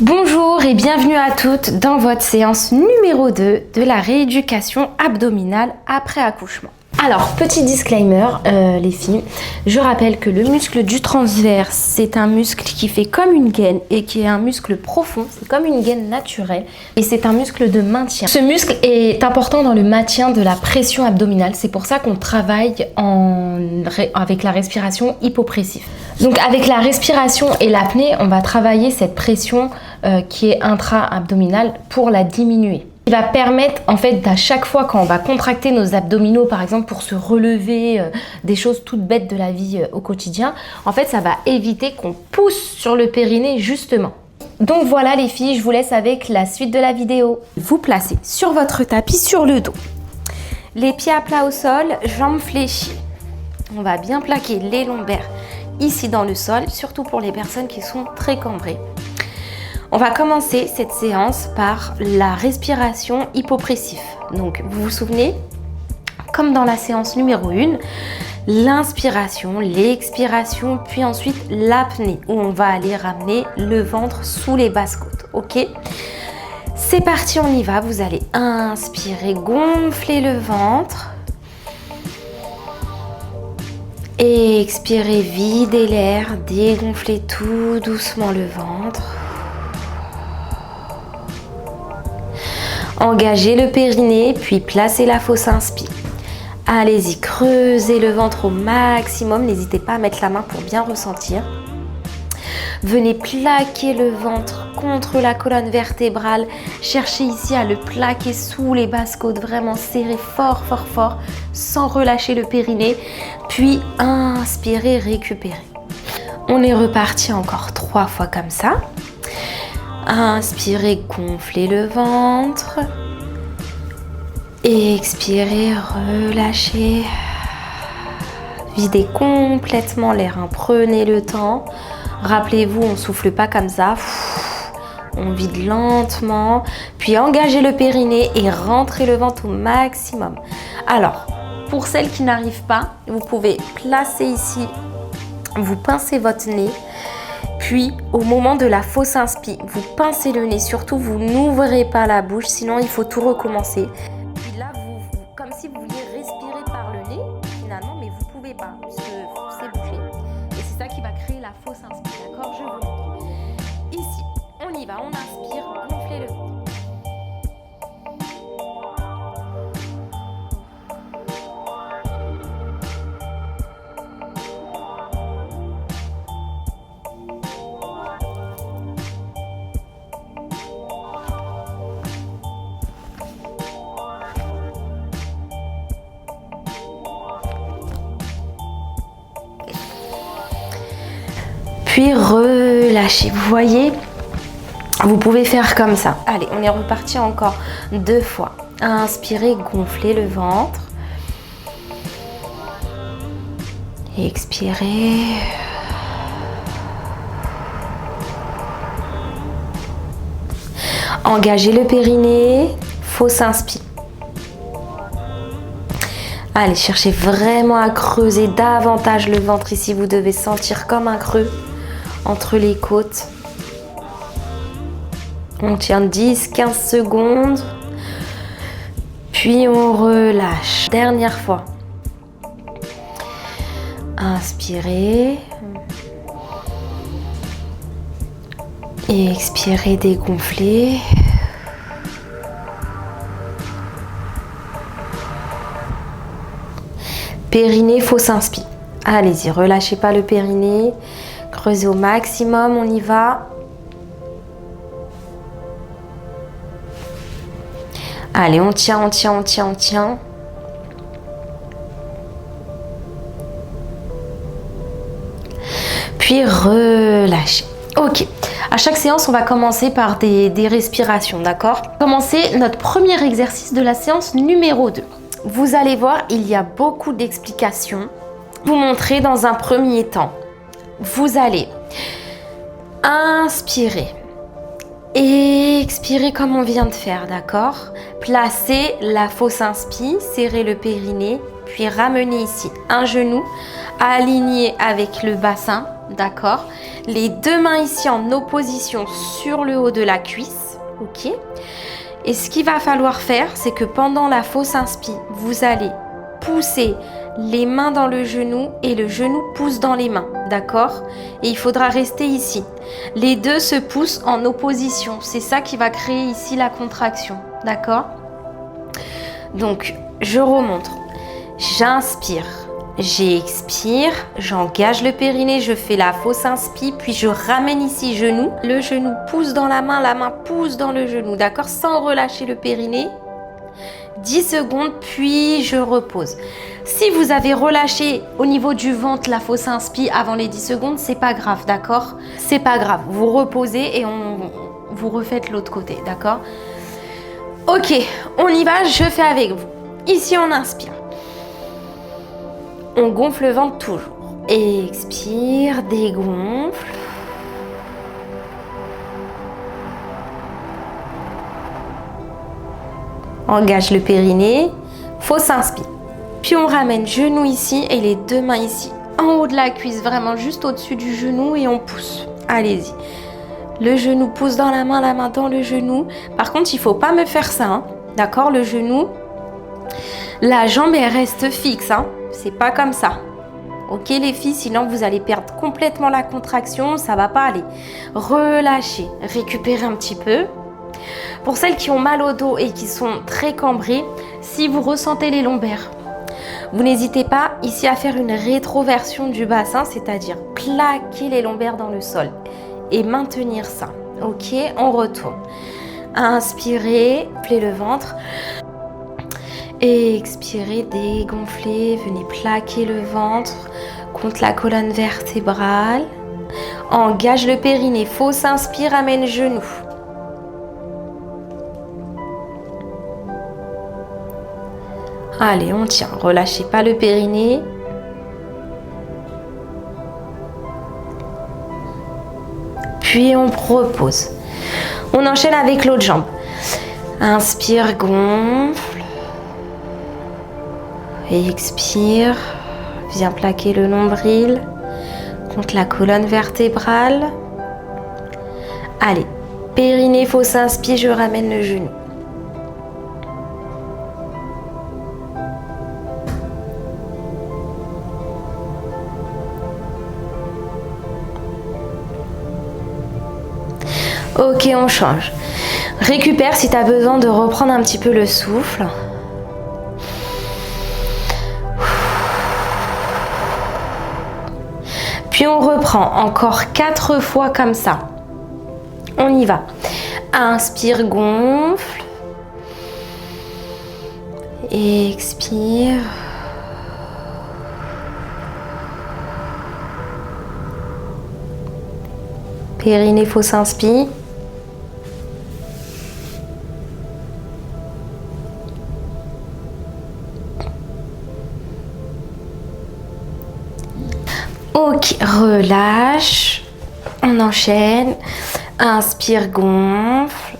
Bonjour et bienvenue à toutes dans votre séance numéro 2 de la rééducation abdominale après accouchement. Alors, petit disclaimer les filles, je rappelle que le muscle du transverse, c'est un muscle qui fait comme une gaine et qui est un muscle profond, c'est comme une gaine naturelle et c'est un muscle de maintien. Ce muscle est important dans le maintien de la pression abdominale, c'est pour ça qu'on travaille avec la respiration hypopressive. Donc avec la respiration et l'apnée, on va travailler cette pression qui est intra-abdominale pour la diminuer. Il va permettre en fait à chaque fois quand on va contracter nos abdominaux par exemple pour se relever des choses toutes bêtes de la vie au quotidien, en fait ça va éviter qu'on pousse sur le périnée justement. Donc voilà les filles, je vous laisse avec la suite de la vidéo. Vous placez sur votre tapis sur le dos, les pieds à plat au sol, jambes fléchies. On va bien plaquer les lombaires ici dans le sol, surtout pour les personnes qui sont très cambrées. On va commencer cette séance par la respiration hypopressive. Donc, vous vous souvenez, comme dans la séance numéro 1, l'inspiration, l'expiration, puis ensuite l'apnée, où on va aller ramener le ventre sous les basses côtes. Ok ? C'est parti, on y va. Vous allez inspirer, gonfler le ventre. Et expirez, videz l'air, dégonflez tout doucement le ventre. Engagez le périnée, puis placez la fausse inspire. Allez-y, creusez le ventre au maximum. N'hésitez pas à mettre la main pour bien ressentir. Venez plaquer le ventre contre la colonne vertébrale. Cherchez ici à le plaquer sous les basses côtes. Vraiment serrez fort, fort, fort, sans relâcher le périnée. Puis inspirez, récupérez. On est reparti encore 3 fois comme ça. Inspirez, gonflez le ventre. Expirez, relâchez. Videz complètement l'air. Prenez le temps. Rappelez-vous, on ne souffle pas comme ça. On vide lentement. Puis engagez le périnée et rentrez le ventre au maximum. Alors, pour celles qui n'arrivent pas, vous pouvez placer ici, vous pincez votre nez. Puis, au moment de la fausse inspi, vous pincez le nez. Surtout, vous n'ouvrez pas la bouche, sinon il faut tout recommencer. Puis là, comme si vous vouliez respirer par le nez, finalement, mais vous ne pouvez pas, puisque c'est bouché. Et c'est ça qui va créer la fausse inspi, d'accord ? Je vous montre. Ici, on y va, on inspire, gonflez le ventre. Puis relâchez. Vous voyez, vous pouvez faire comme ça. Allez, on est reparti encore 2 fois. Inspirez, gonflez le ventre. Expirez. Engagez le périnée. Fausse inspi. Allez, cherchez vraiment à creuser davantage le ventre. Ici, vous devez sentir comme un creux entre les côtes. On tient 10-15 secondes. Puis on relâche. Dernière fois. Inspirez. Et expirez, dégonflez. Périnée, fausse inspi. Allez-y, relâchez pas le périnée. Creusez au maximum, on y va. Allez, on tient, on tient, on tient, on tient. Puis relâchez. Ok. À chaque séance, on va commencer par des respirations, d'accord ? Commencer notre premier exercice de la séance numéro 2. Vous allez voir, il y a beaucoup d'explications. Vous montrer dans un premier temps. Vous allez inspirer, expirer comme on vient de faire, d'accord ? Placez la fausse inspi, serrez le périnée, puis ramenez ici un genou aligné avec le bassin, d'accord? Les deux mains ici en opposition sur le haut de la cuisse, ok? Et ce qu'il va falloir faire, c'est que pendant la fausse inspi, vous allez pousser les mains dans le genou et le genou pousse dans les mains, d'accord? Et il faudra rester ici. Les deux se poussent en opposition. C'est ça qui va créer ici la contraction, d'accord? Donc, je remonte. J'inspire, j'expire, j'engage le périnée, je fais la fausse inspi, puis je ramène ici genou. Le genou pousse dans la main pousse dans le genou, d'accord? Sans relâcher le périnée. 10 secondes, puis je repose. Si vous avez relâché au niveau du ventre la fausse inspi avant les 10 secondes, c'est pas grave, d'accord? C'est pas grave, vous reposez et vous refaites l'autre côté, d'accord? Ok, on y va, je fais avec vous. Ici, on inspire. On gonfle le ventre toujours. Expire, dégonfle. Engage le périnée, fausse inspi. Puis on ramène genou ici et les deux mains ici, en haut de la cuisse, vraiment juste au-dessus du genou et on pousse. Allez-y. Le genou pousse dans la main dans le genou. Par contre, il ne faut pas me faire ça, hein. D'accord? Le genou, la jambe, elle reste fixe, hein. C'est pas comme ça. Ok les filles, sinon vous allez perdre complètement la contraction, ça va pas aller. Relâchez, récupérez un petit peu. Pour celles qui ont mal au dos et qui sont très cambrées, si vous ressentez les lombaires, vous n'hésitez pas ici à faire une rétroversion du bassin, c'est-à-dire plaquer les lombaires dans le sol et maintenir ça. Ok, on retourne. Inspirez, pliez le ventre. Expirez, dégonflez, venez plaquer le ventre contre la colonne vertébrale. Engage le périnée, fausse inspire, amène genou. Allez, on tient, relâchez pas le périnée. Puis on repose. On enchaîne avec l'autre jambe. Inspire, gonfle. Expire. Viens plaquer le nombril contre la colonne vertébrale. Allez, périnée, fausse inspire, je ramène le genou. Ok, on change. Récupère si tu as besoin de reprendre un petit peu le souffle. Puis on reprend encore 4 fois comme ça. On y va. Inspire, gonfle. Expire. Périnée, fausse inspire. Ok, relâche. On enchaîne. Inspire, gonfle.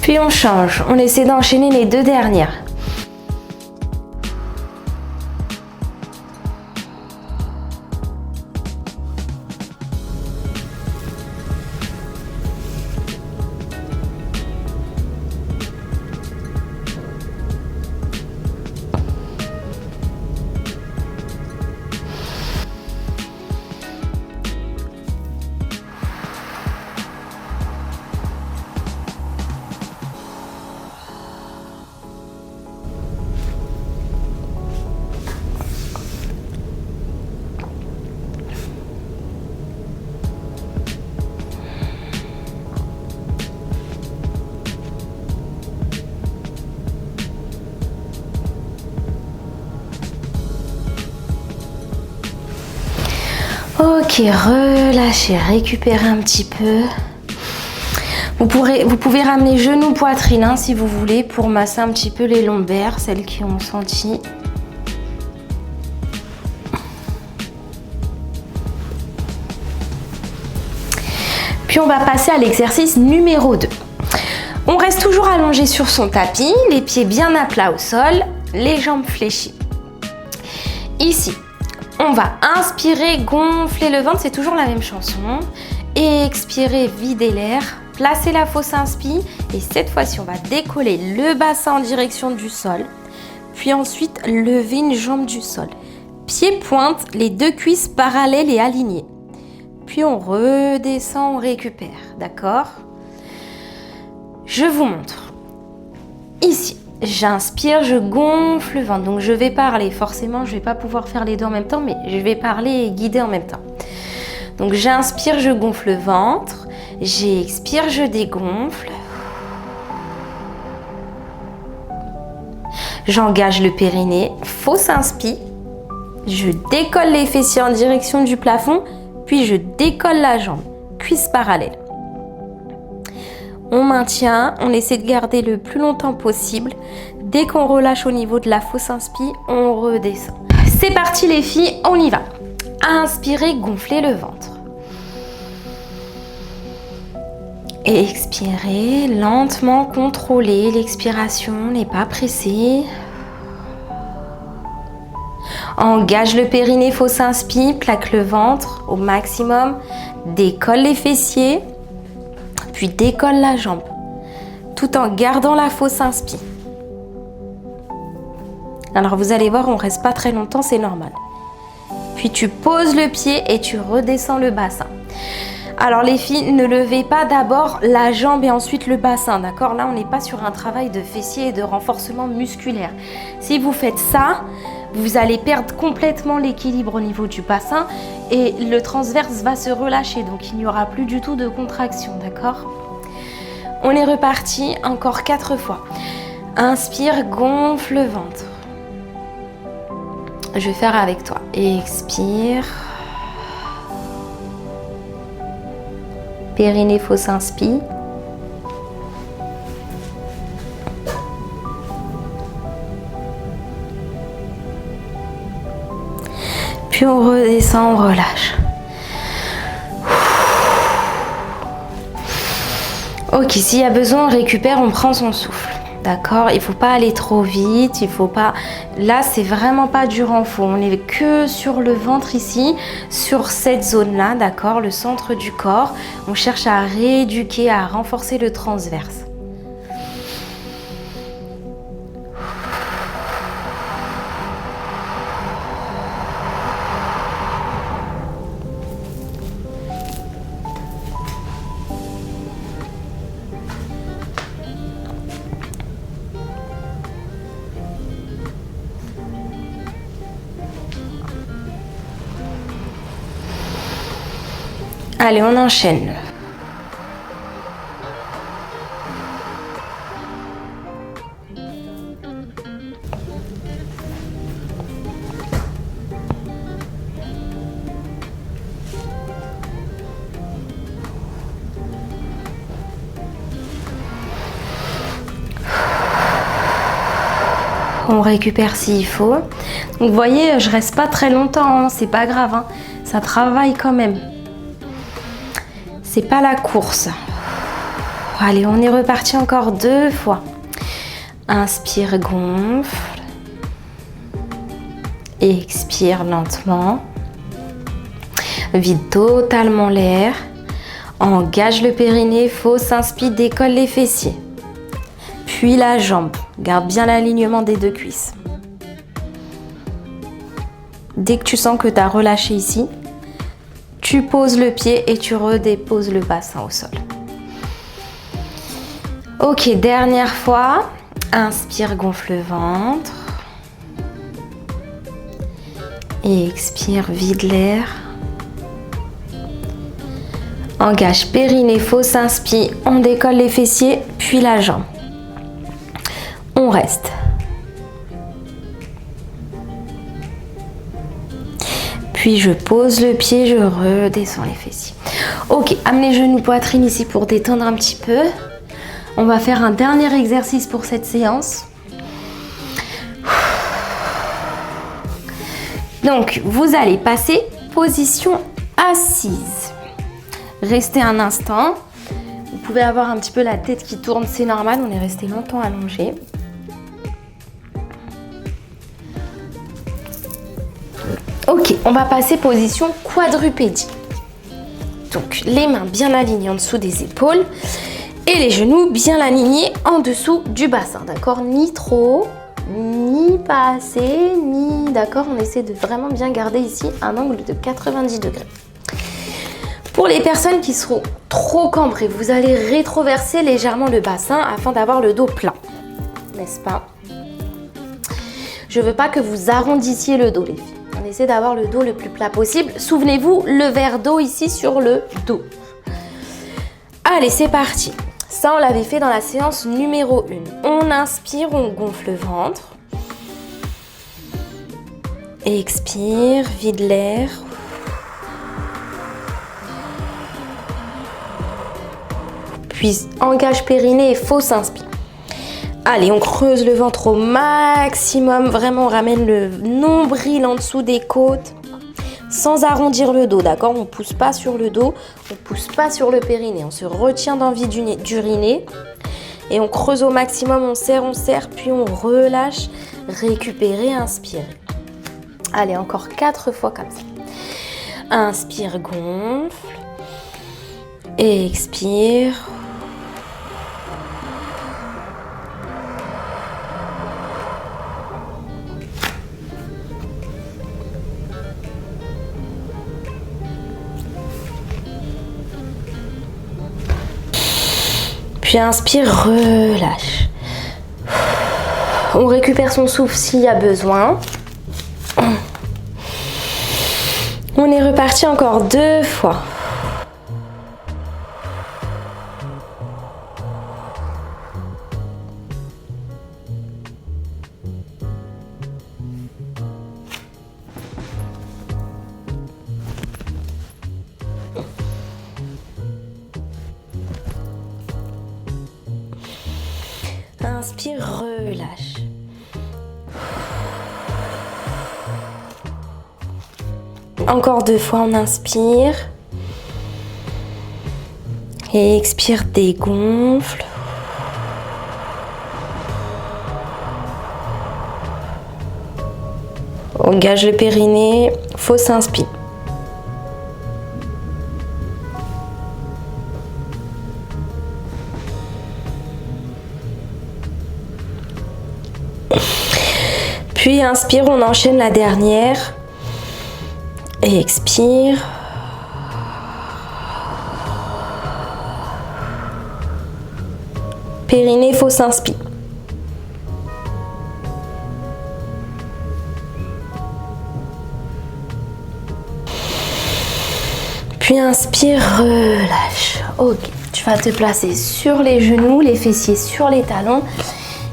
Puis on change, on essaie d'enchaîner les 2 dernières. Ok, relâchez, récupérez un petit peu. Vous pouvez ramener genoux, poitrine hein, si vous voulez pour masser un petit peu les lombaires, celles qui ont senti. Puis on va passer à l'exercice numéro 2. On reste toujours allongé sur son tapis, les pieds bien à plat au sol, les jambes fléchies. Ici, on va inspirer, gonfler le ventre, c'est toujours la même chanson. Expirer, vider l'air, placer la fausse inspi et cette fois-ci, on va décoller le bassin en direction du sol. Puis ensuite, lever une jambe du sol. Pieds pointe, les deux cuisses parallèles et alignées. Puis on redescend, on récupère, d'accord? Je vous montre. Ici, j'inspire, je gonfle le ventre. Donc je vais parler, forcément, je ne vais pas pouvoir faire les deux en même temps, mais je vais parler et guider en même temps. Donc j'inspire, je gonfle le ventre. J'expire, je dégonfle. J'engage le périnée, fausse inspi. Je décolle les fessiers en direction du plafond. Puis je décolle la jambe, cuisse parallèle. On maintient, on essaie de garder le plus longtemps possible. Dès qu'on relâche au niveau de la fausse inspi, on redescend. C'est parti les filles, on y va. Inspirez, gonflez le ventre. Et expirez, lentement contrôlez l'expiration, n'est pas pressé. Engage le périnée, fausse inspi, plaque le ventre au maximum, décolle les fessiers, puis décolle la jambe, tout en gardant la fausse inspi. Alors vous allez voir, on ne reste pas très longtemps, c'est normal. Puis tu poses le pied et tu redescends le bassin. Alors les filles, ne levez pas d'abord la jambe et ensuite le bassin, d'accord? Là, on n'est pas sur un travail de fessier et de renforcement musculaire. Si vous faites ça, vous allez perdre complètement l'équilibre au niveau du bassin et le transverse va se relâcher, donc il n'y aura plus du tout de contraction, d'accord? On est reparti, encore 4 fois. Inspire, gonfle le ventre. Je vais faire avec toi. Expire. Périnée, fausse inspi. Puis on redescend, on relâche. Ok, s'il y a besoin, on récupère, on prend son souffle. D'accord? Il ne faut pas aller trop vite, il faut pas... Là, c'est vraiment pas du renfort. On n'est que sur le ventre ici, sur cette zone-là, d'accord? Le centre du corps. On cherche à rééduquer, à renforcer le transverse. Allez, on enchaîne. On récupère s'il faut. Donc vous voyez, je reste pas très longtemps, hein, c'est pas grave, hein. Ça travaille quand même. C'est pas la course. Allez, on est reparti encore 2 fois. Inspire, gonfle. Expire lentement. Vide totalement l'air. Engage le périnée, fausse inspi, décolle les fessiers. Puis la jambe. Garde bien l'alignement des 2 cuisses. Dès que tu sens que tu as relâché ici, tu poses le pied et tu redéposes le bassin au sol. Ok, dernière fois. Inspire, gonfle le ventre. Et expire, vide l'air. Engage périnée, fausse inspi. On décolle les fessiers, puis la jambe. On reste. Puis je pose le pied, je redescends les fessiers. Ok, amenez genoux, poitrine ici pour détendre un petit peu. On va faire un dernier exercice pour cette séance. Donc, vous allez passer position assise. Restez un instant. Vous pouvez avoir un petit peu la tête qui tourne, c'est normal, on est resté longtemps allongé. Ok, on va passer position quadrupédie. Donc, les mains bien alignées en dessous des épaules et les genoux bien alignés en dessous du bassin, d'accord? Ni trop, ni pas assez, ni... D'accord? On essaie de vraiment bien garder ici un angle de 90 degrés. Pour les personnes qui seront trop cambrées, vous allez rétroverser légèrement le bassin afin d'avoir le dos plat, n'est-ce pas? Je ne veux pas que vous arrondissiez le dos, les filles. On essaie d'avoir le dos le plus plat possible. Souvenez-vous, le verre d'eau ici sur le dos. Allez, c'est parti. Ça, on l'avait fait dans la séance numéro 1. On inspire, on gonfle le ventre. Expire, vide l'air. Puis engage périnée et fausse inspire. Allez, on creuse le ventre au maximum. Vraiment, on ramène le nombril en dessous des côtes sans arrondir le dos, d'accord? On ne pousse pas sur le dos, on ne pousse pas sur le périnée. On se retient d'envie d'uriner et on creuse au maximum. On serre, puis on relâche. Récupérer, inspirer. Allez, encore 4 fois comme ça. Inspire, gonfle. Expire. Puis inspire, relâche. On récupère son souffle s'il y a besoin. On est reparti encore 2 fois. Inspire, relâche. Encore 2 fois, on inspire. Et expire, dégonfle. On engage le périnée, fausse inspire. Puis inspire, on enchaîne la dernière. Et expire. Périnée, fausse inspire. Puis inspire, relâche. Ok, tu vas te placer sur les genoux, les fessiers sur les talons.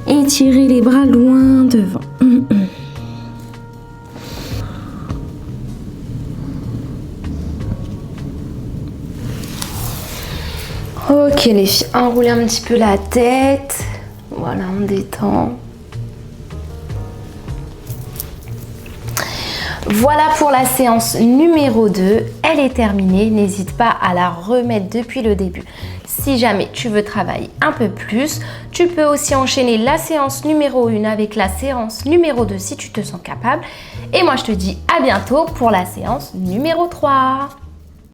Et tirer les bras loin devant. Ok les filles, enroulez un petit peu la tête. Voilà, on détend. Voilà pour la séance numéro 2. Elle est terminée. N'hésite pas à la remettre depuis le début. Si jamais tu veux travailler un peu plus, tu peux aussi enchaîner la séance numéro 1 avec la séance numéro 2 si tu te sens capable. Et moi, je te dis à bientôt pour la séance numéro 3.